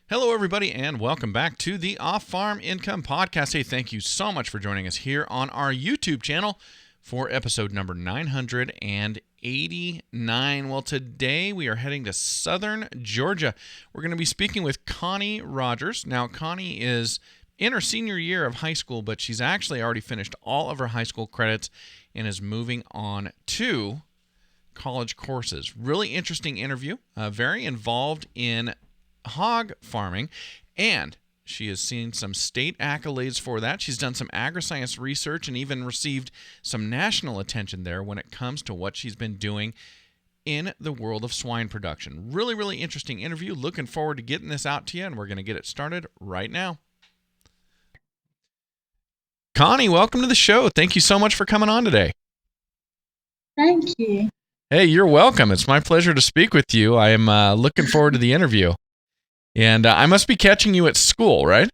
Hello, everybody, and welcome back to the Off-Farm Income Podcast. Hey, thank you so much for joining us here on our YouTube channel for episode number 989. Well, today we are heading to southern Georgia. We're going to be speaking with Connie Rogers. Now, Connie is in her senior year of high school, but she's actually already finished all of her high school credits and is moving on to college courses. Really interesting interview, very involved in hog farming, and she has seen some state accolades for that. She's done some agri-science research and even received some national attention there when it comes to what she's been doing in the world of swine production. Really, really interesting interview. Looking forward to getting this out to you, and we're going to get it started right now. Connie, welcome to the show. Thank you so much for coming on today. Thank you. Hey, you're welcome. It's my pleasure to speak with you. I am looking forward to the interview. And I must be catching you at school, right?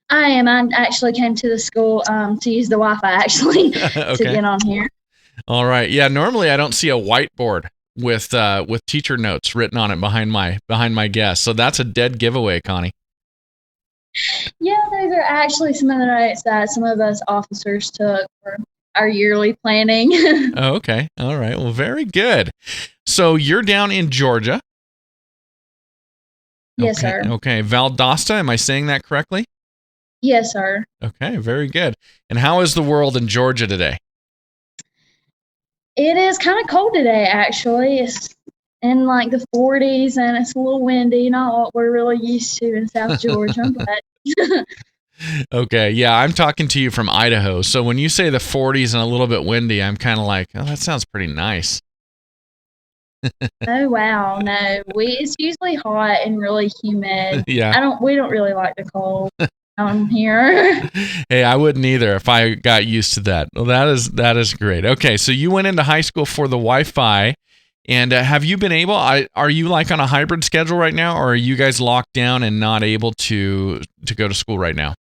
I am. I actually came to the school to use the Wi-Fi, actually, Okay. to get on here. All right. Yeah, normally I don't see a whiteboard with teacher notes written on it behind my guest. So that's a dead giveaway, Connie. Yeah, those are actually some of the notes that some of us officers took for our yearly planning. Oh, okay. All right. Well, very good. So you're down in Georgia. Yes, sir. Okay. Valdosta, am I saying that correctly? Yes, sir. Okay, very good. And how is the world in Georgia today? It is kind of cold today, actually. It's in like the 40s, and it's a little windy, not what we're really used to in South Georgia. But Okay, yeah, I'm talking to you from Idaho. So when you say the 40s and a little bit windy, I'm kind of like, oh, that sounds pretty nice. oh wow, no, it's usually hot and really humid. Yeah. We don't really like the cold down here. Hey, I wouldn't either if I got used to that. Well, that is great. Okay, so you went into high school for the Wi-Fi, and have you been able? Are you like on a hybrid schedule right now, or are you guys locked down and not able to go to school right now?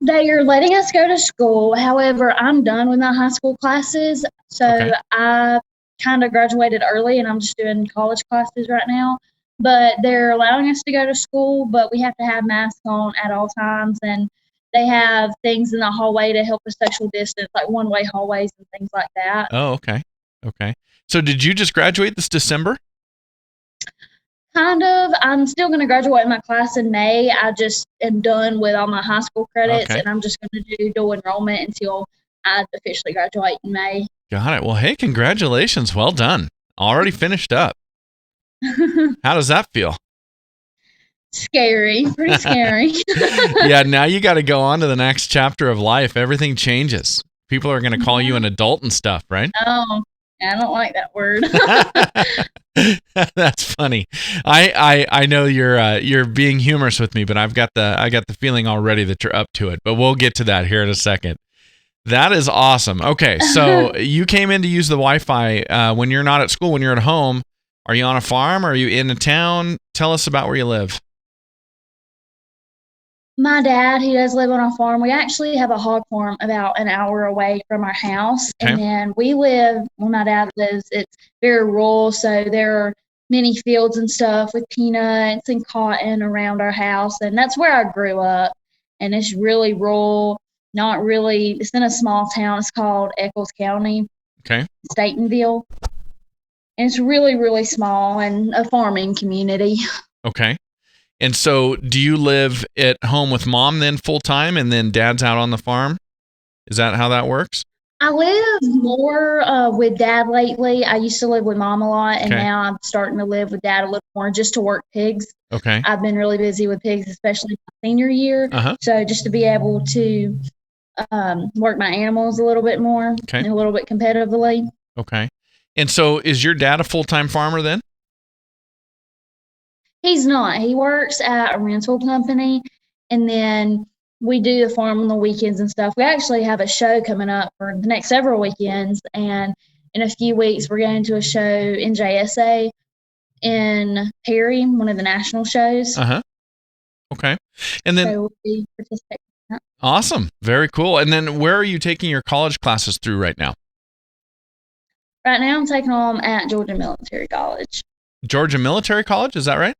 They are letting us go to school. However, I'm done with my high school classes, so Okay. I kind of graduated early, and I'm just doing college classes right now. But they're allowing us to go to school, but we have to have masks on at all times, and they have things in the hallway to help us social distance, like one-way hallways and things like that. Oh, okay. Okay. So did you just graduate this December? Kind of. I'm still going to graduate my class in May. I just am done with all my high school credits, Okay. and I'm just going to do dual enrollment until I officially graduate in May. Got it. Well, hey, congratulations. Well done. Already finished up. How does that feel? Scary. Pretty scary. Yeah, now you got to go on to the next chapter of life. Everything changes. People are going to call you an adult and stuff, right? Oh, I don't like that word. That's funny. I know you're being humorous with me, but I got the feeling already that you're up to it. But we'll get to that here in a second. That is awesome. Okay, so you came in to use the Wi-Fi when you're not at school, when you're at home. Are you on a farm? Are you in a town? Tell us about where you live. My dad, he does live on a farm. We actually have a hog farm about an hour away from our house. Okay. And then where my dad lives, it's very rural. So there are many fields and stuff with peanuts and cotton around our house. And that's where I grew up. And it's really rural, it's in a small town. It's called Eccles County, Okay. Statenville. And it's really, really small and a farming community. Okay. And so do you live at home with mom then full time and then dad's out on the farm? Is that how that works? I live more with dad lately. I used to live with mom a lot, and Okay. now I'm starting to live with dad a little more just to work pigs. Okay. I've been really busy with pigs, especially my senior year. Uh-huh. So just to be able to work my animals a little bit more Okay. and a little bit competitively. Okay. And so is your dad a full-time farmer then? He's not. He works at a rental company, and then we do the farm on the weekends and stuff. We actually have a show coming up for the next several weekends, and in a few weeks we're going to a show in JSA in Perry, one of the national shows. Uh-huh. Okay. And then So we'll be participating in that. awesome. Very cool. And then where are you taking your college classes through right now? Right now I'm taking them at Georgia Military College. Georgia Military College, is that right?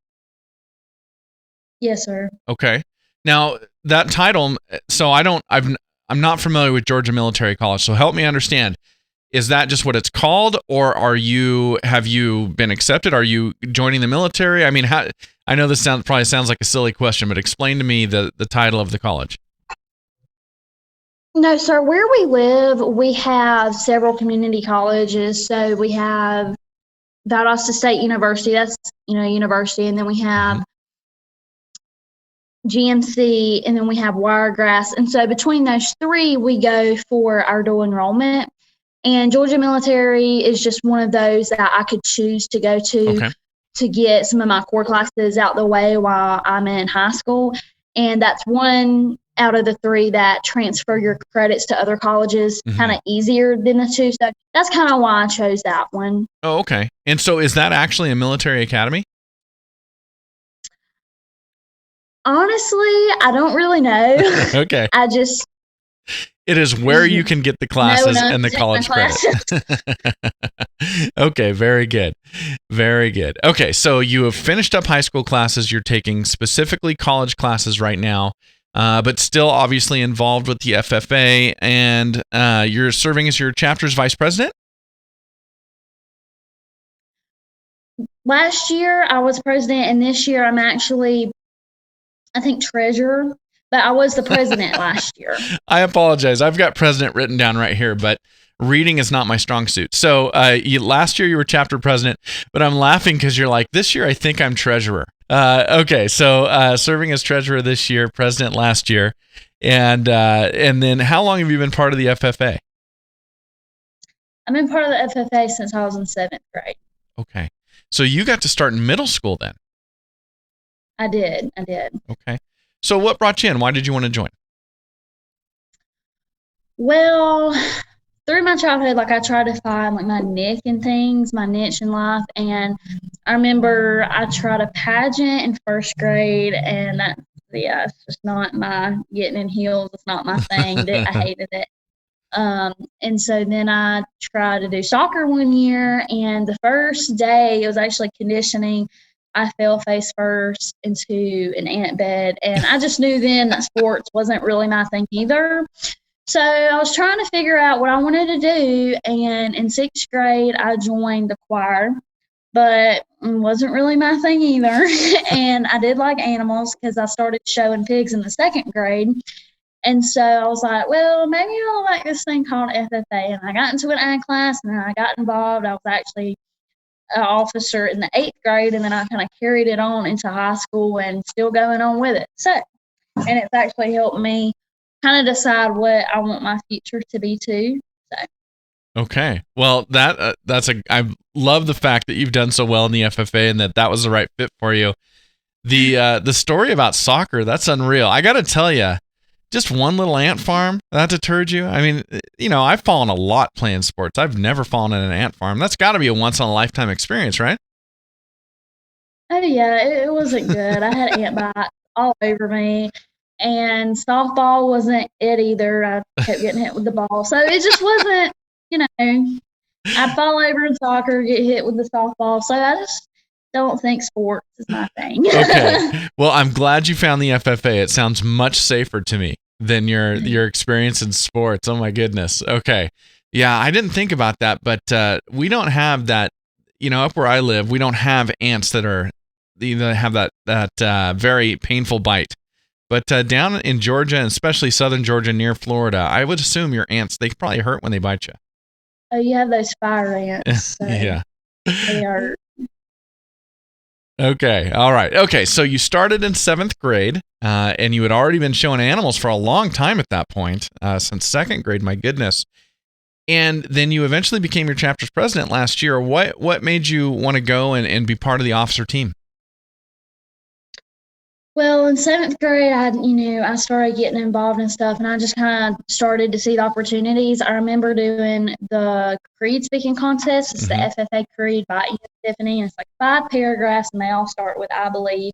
Yes, sir. Okay. Now that title, so I'm not familiar with Georgia Military College, so help me understand. Is that just what it's called, or have you been accepted? Are you joining the military? I mean, I know this probably sounds like a silly question, but explain to me the title of the college. No, sir. Where we live, we have several community colleges. So we have Valdosta State University. That's university, and then we have GMC, and then we have Wiregrass. And so between those three, we go for our dual enrollment. And Georgia Military is just one of those that I could choose to go to get some of my core classes out the way while I'm in high school. And that's one out of the three that transfer your credits to other colleges kind of easier than the two. So that's kind of why I chose that one. Oh, okay. And so is that actually a military academy? Honestly, I don't really know. Okay. It is where you can get the classes and the college credit. Okay, very good. Very good. Okay, so you have finished up high school classes. You're taking specifically college classes right now, but still obviously involved with the FFA, and you're serving as your chapter's vice president? Last year, I was president, and this year I'm actually, I think, treasurer. But I was the president last year. I apologize. I've got president written down right here, but reading is not my strong suit. So last year you were chapter president, but I'm laughing because you're like, this year I think I'm treasurer. Okay, so serving as treasurer this year, president last year, and then how long have you been part of the FFA? I've been part of the FFA since I was in 7th grade. Okay, so you got to start in middle school then? I did. Okay. So what brought you in? Why did you want to join? Well, through my childhood, I tried to find my niche in life. And I remember I tried a pageant in 1st grade, and it's just not my getting in heels. It's not my thing. I hated it. And so then I tried to do soccer one year, and the first day it was actually conditioning. I fell face first into an ant bed, and I just knew then that sports wasn't really my thing either. So I was trying to figure out what I wanted to do, and in 6th grade, I joined the choir, but it wasn't really my thing either. And I did like animals because I started showing pigs in the 2nd grade. And so I was like, well, maybe I'll like this thing called FFA. And I got into an ag class, and then I got involved. I was actually an officer in the 8th grade, and then I kind of carried it on into high school and still going on with it. So, and it's actually helped me kind of decide what I want my future to be too. So. Okay. Well, I love the fact that you've done so well in the FFA and that was the right fit for you. The story about soccer, that's unreal. I got to tell you, just one little ant farm, that deterred you? I mean, I've fallen a lot playing sports. I've never fallen in an ant farm. That's got to be a once-in-a-lifetime experience, right? Oh, yeah, it wasn't good. I had ant bites all over me, and softball wasn't it either. I kept getting hit with the ball. So it just wasn't, I'd fall over in soccer, get hit with the softball. So I just don't think sports is my thing. Okay. Well, I'm glad you found the FFA. It sounds much safer to me than your experience in sports. Oh my goodness. Okay. Yeah, I didn't think about that, but we don't have that. Up where I live, we don't have ants that have that very painful bite. But down in Georgia, and especially southern Georgia near Florida, I would assume your ants, they probably hurt when they bite you. Oh, you have those fire ants. So yeah. They hurt. Okay. All right. Okay. So you started in 7th grade, and you had already been showing animals for a long time at that point, since 2nd grade. My goodness. And then you eventually became your chapter's president last year. What made you want to go and be part of the officer team? Well, in 7th grade, I started getting involved in stuff, and I just kind of started to see the opportunities. I remember doing the creed speaking contest. It's the FFA creed by Ian Tiffany, and it's 5 paragraphs, and they all start with "I believe."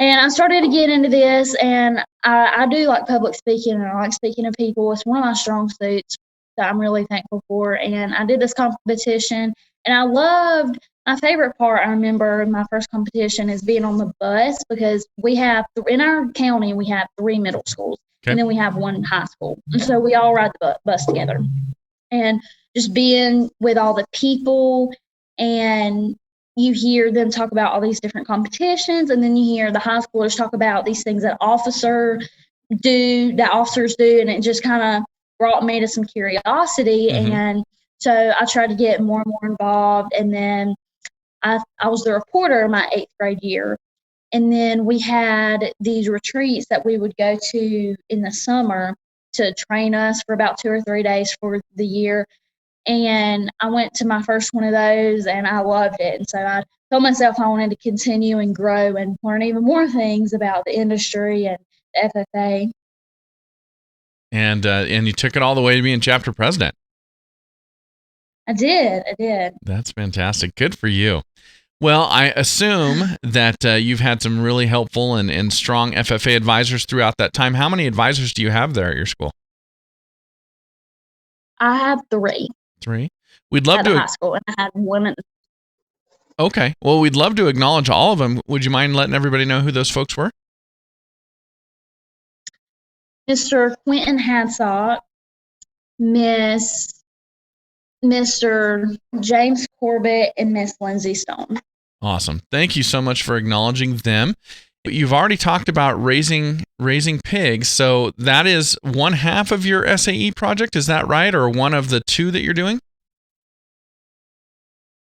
And I started to get into this, and I do like public speaking, and I like speaking to people. It's one of my strong suits that I'm really thankful for. And I did this competition, and I loved my favorite part, I remember my first competition is being on the bus, because we have, in our county, we have 3 middle schools, Okay. and then we have 1 high school. And so we all ride the bus together. And just being with all the people, and you hear them talk about all these different competitions, and then you hear the high schoolers talk about these things that officers do, and it just kind of brought me to some curiosity. Mm-hmm. And so I tried to get more and more involved, and then I was the reporter my 8th grade year. And then we had these retreats that we would go to in the summer to train us for about 2 or 3 days for the year. And I went to my first one of those, and I loved it. And so I told myself I wanted to continue and grow and learn even more things about the industry and the FFA. And you took it all the way to being chapter president. I did. That's fantastic. Good for you. Well, I assume that you've had some really helpful and strong FFA advisors throughout that time. How many advisors do you have there at your school? I have 3. 3? We'd love at to. High school, and I had 1 at the. Okay. Well, we'd love to acknowledge all of them. Would you mind letting everybody know who those folks were? Mr. Quentin Hadsock, Mr. James Corbett, and Miss Lindsay Stone. Awesome. Thank you so much for acknowledging them. You've already talked about raising pigs, so that is 1/2 of your SAE project, is that right? Or one of the 2 that you're doing?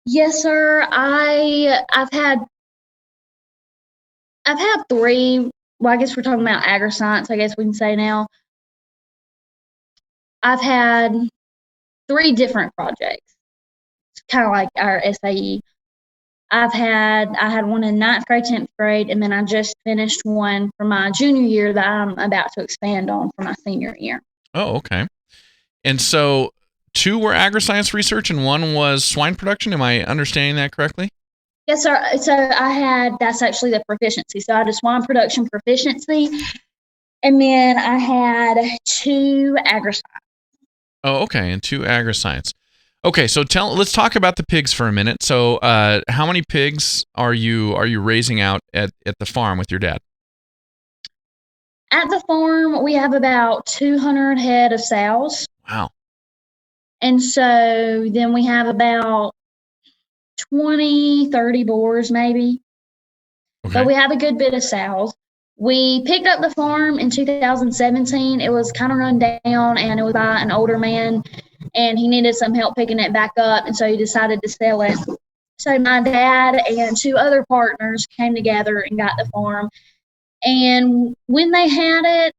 Yes, sir. I've had 3. Well, I guess we're talking about agri-science, I guess we can say now. I've had 3 different projects. It's kind of like our SAE. I had one in 9th grade, 10th grade, and then I just finished one for my junior year that I'm about to expand on for my senior year. Oh, okay. And so 2 were agri-science research and 1 was swine production. Am I understanding that correctly? Yes, sir. So that's actually the proficiency. So I had a swine production proficiency, and then I had 2 agri-science. Oh, okay. And 2 agri-science. Okay, so let's talk about the pigs for a minute. So, how many pigs are you raising out at the farm with your dad? At the farm, we have about 200 head of sows. Wow. And so then we have about 20, 30 boars maybe. Okay. But we have a good bit of sows. We picked up the farm in 2017. It was kind of run down, and it was by an older man, and he needed some help picking it back up, and so he decided to sell it. So my dad and 2 other partners came together and got the farm. And when they had it,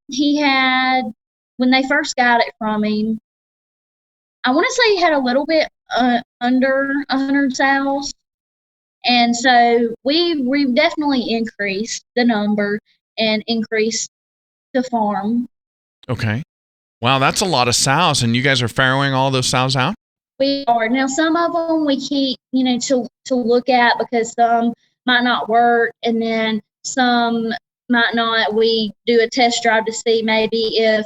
when they first got it from him, I want to say he had a little bit under 100 sows. And so we've definitely increased the number and increased the farm. Okay. Wow, that's a lot of sows, and you guys are farrowing all those sows out? We are. Now, some of them we keep, to look at, because some might not work, and then some might not. We do a test drive to see maybe if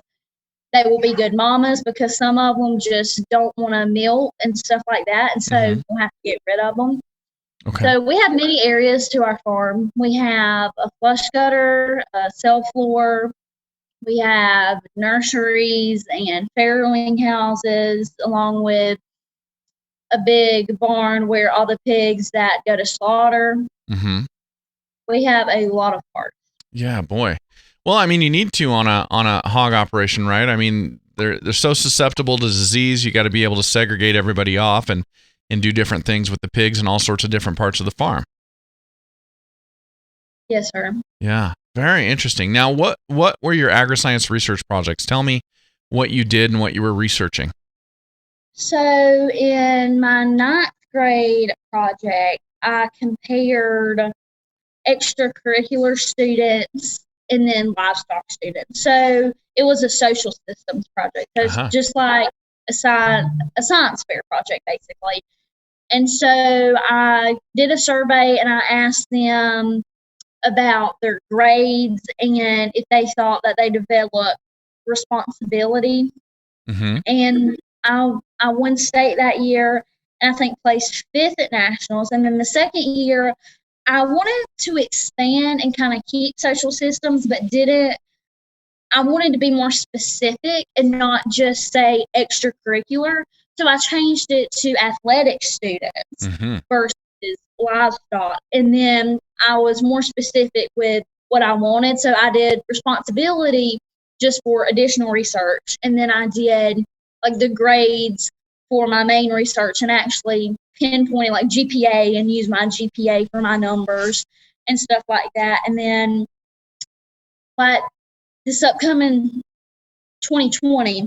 they will be good mamas, because some of them just don't want to milk and stuff like that, and so we'll have to get rid of them. Okay. So we have many areas to our farm. We have a flush gutter, a cell floor. We have nurseries and farrowing houses, along with a big barn where all the pigs that go to slaughter. Mm-hmm. We have a lot of parts. Yeah, boy. Well, I mean, you need to on a hog operation, right? I mean, they're so susceptible to disease. You got to be able to segregate everybody off and do different things with the pigs in all sorts of different parts of the farm. Yes, sir. Yeah, very interesting. Now, what were your agri-science research projects? Tell me what you did and what you were researching. So in my 9th grade project, I compared extracurricular students and then livestock students. So it was a social systems project. So it's just like a science fair project, basically. And so I did a survey, and I asked them about their grades and if they thought that they developed responsibility. Mm-hmm. And I won state that year, and I think placed 5th at nationals. And then the second year, I wanted to expand and kind of keep social systems, but didn't. I wanted to be more specific and not just say extracurricular. So I changed it to athletic students versus livestock. And then I was more specific with what I wanted. So I did responsibility just for additional research. And then I did like the grades for my main research and actually pinpointed like GPA and use my GPA for my numbers and stuff like that. And then but this upcoming 2020,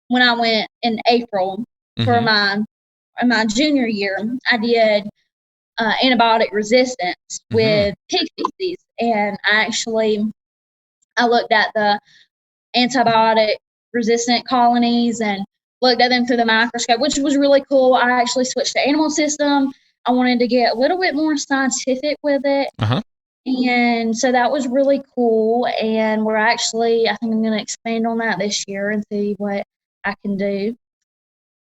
when I went in April for my junior year, I did antibiotic resistance with pig feces, and I looked at the antibiotic resistant colonies and looked at them through the microscope, which was really cool. I actually switched to animal system. I wanted to get a little bit more scientific with it. And so that was really cool. And I think I'm going to expand on that this year and see what I can do.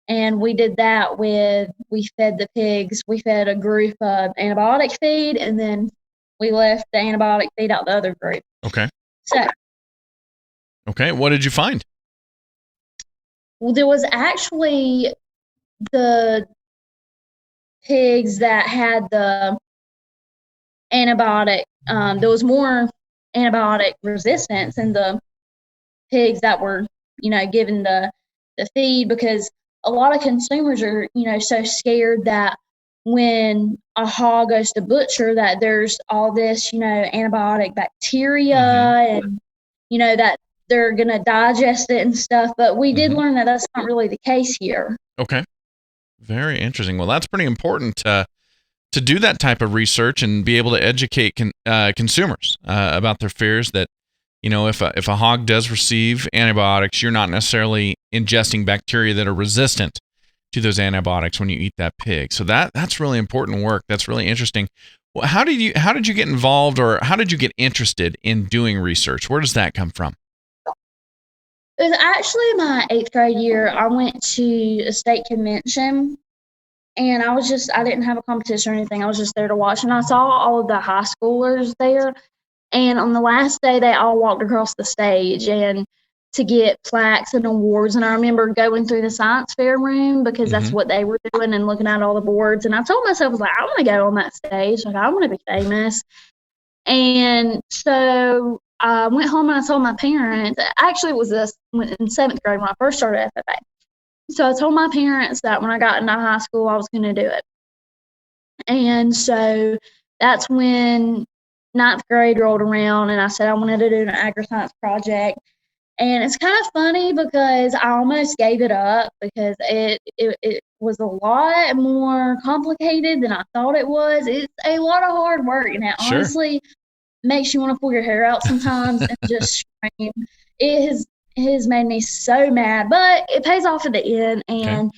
And we did that we fed the pigs. We fed a group of antibiotic feed, and then we left the antibiotic feed out the other group. Okay. So. Okay. What did you find? Well, there was actually the pigs that had the antibiotic. There was more antibiotic resistance in the pigs that were, given the feed, because a lot of consumers are, so scared that when a hog goes to butcher that there's all this, antibiotic bacteria and, that they're going to digest it and stuff. But we did learn that that's not really the case here. Okay. Very interesting. Well, that's pretty important to do that type of research and be able to educate consumers about their fears that, if a hog does receive antibiotics, you're not necessarily ingesting bacteria that are resistant to those antibiotics when you eat that pig. So that's really important work. That's really interesting. Well, how did you get involved, or how did you get interested in doing research? Where does that come from? It was actually my 8th grade year. I went to a state convention, and I didn't have a competition or anything. I was just there to watch, and I saw all of the high schoolers there. And on the last day, they all walked across the stage and to get plaques and awards. And I remember going through the science fair room because that's what they were doing and looking at all the boards. And I told myself, I was like, I want to go on that stage. Like, I want to be famous. And so I went home and I told my parents. Actually, it was in 7th grade when I first started FFA. So I told my parents that when I got into high school, I was going to do it. And so that's when 9th grade rolled around, and I said I wanted to do an agri-science project. And it's kind of funny because I almost gave it up because it was a lot more complicated than I thought it was. It's a lot of hard work, and it honestly makes you want to pull your hair out sometimes and just scream. It has made me so mad, but it pays off at the end, and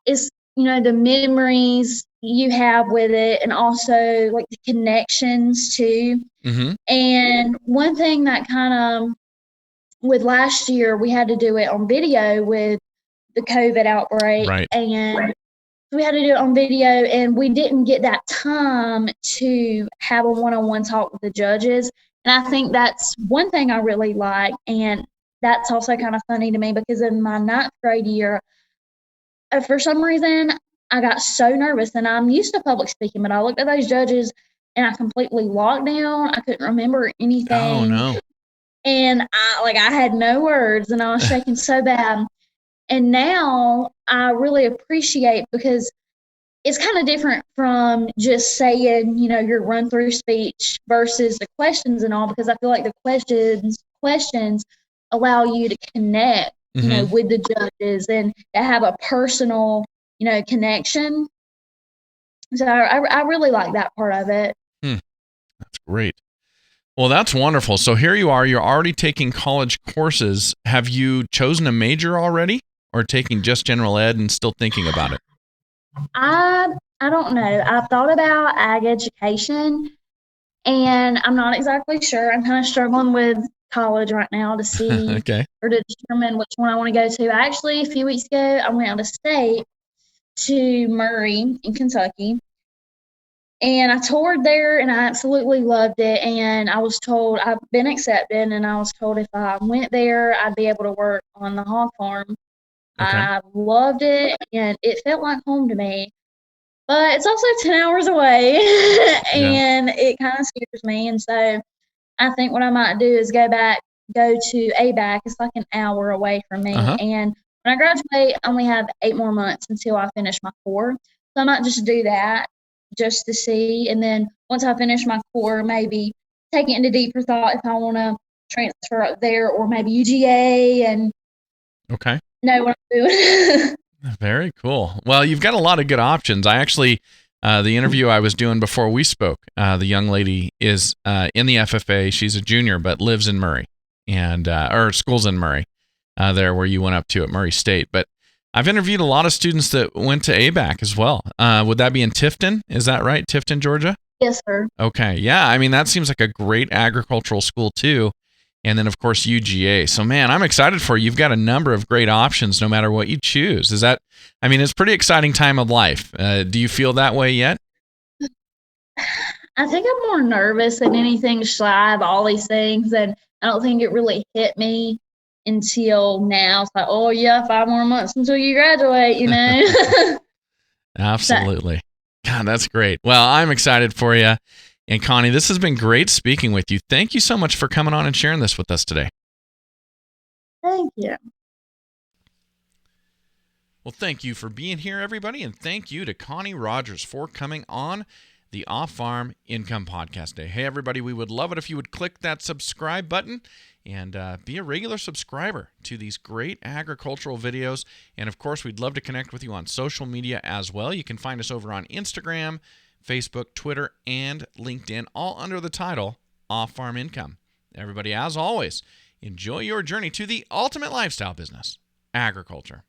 it's, the memories you have with it, and also like the connections too. And one thing that kind of, with last year, we had to do it on video with the COVID outbreak, and we had to do it on video, and we didn't get that time to have a one-on-one talk with the judges. And I think that's one thing I really like, and that's also kind of funny to me because in my 9th grade year, for some reason, I got so nervous, and I'm used to public speaking, but I looked at those judges and I completely locked down. I couldn't remember anything. Oh, no. And I had no words, and I was shaking so bad. And now I really appreciate, because it's kind of different from just saying, your run through speech versus the questions and all, because I feel like the questions allow you to connect, with the judges and to have a personal, connection. So I really like that part of it. That's great. Well, that's wonderful. So here you are. You're already taking college courses. Have you chosen a major already, or taking just general ed and still thinking about it? I don't know. I've thought about ag education, and I'm not exactly sure. I'm kind of struggling with college right now to see or to determine which one I want to go to. Actually, a few weeks ago, I went out of state to Murray in Kentucky. And I toured there and I absolutely loved it. And I was told I've been accepted, and I was told if I went there, I'd be able to work on the hog farm. Okay. I loved it and it felt like home to me. But it's also 10 hours away Yeah. and it kind of scares me. And so I think what I might do is go to ABAC. It's like an hour away from me. Uh-huh. And when I graduate, I only have 8 more months until I finish my core. So I might just do that just to see. And then once I finish my core, maybe take it into deeper thought if I want to transfer up there or maybe UGA and Okay. know what I'm doing. Very cool. Well, you've got a lot of good options. I actually, the interview I was doing before we spoke, the young lady is in the FFA. She's a junior, but lives in Murray, and or school's in Murray, there where you went up to at Murray State. But I've interviewed a lot of students that went to ABAC as well. Would that be in Tifton? Is that right? Tifton, Georgia? Yes, sir. Okay. Yeah. I mean, that seems like a great agricultural school too. And then, of course, UGA. So, man, I'm excited for you. You've got a number of great options no matter what you choose. I mean, it's a pretty exciting time of life. Do you feel that way yet? I think I'm more nervous than anything, shy of all these things. And I don't think it really hit me until now. It's like, oh, yeah, 5 more months until you graduate, you know? Absolutely. God, that's great. Well, I'm excited for you. And Connie, this has been great speaking with you. Thank you so much for coming on and sharing this with us today. Thank you. Well, thank you for being here, everybody. And thank you to Connie Rogers for coming on the Off-Farm Income Podcast Day. Hey, everybody, we would love it if you would click that subscribe button and be a regular subscriber to these great agricultural videos. And, of course, we'd love to connect with you on social media as well. You can find us over on Instagram, Facebook, Twitter, and LinkedIn, all under the title Off-Farm Income. Everybody, as always, enjoy your journey to the ultimate lifestyle business, agriculture.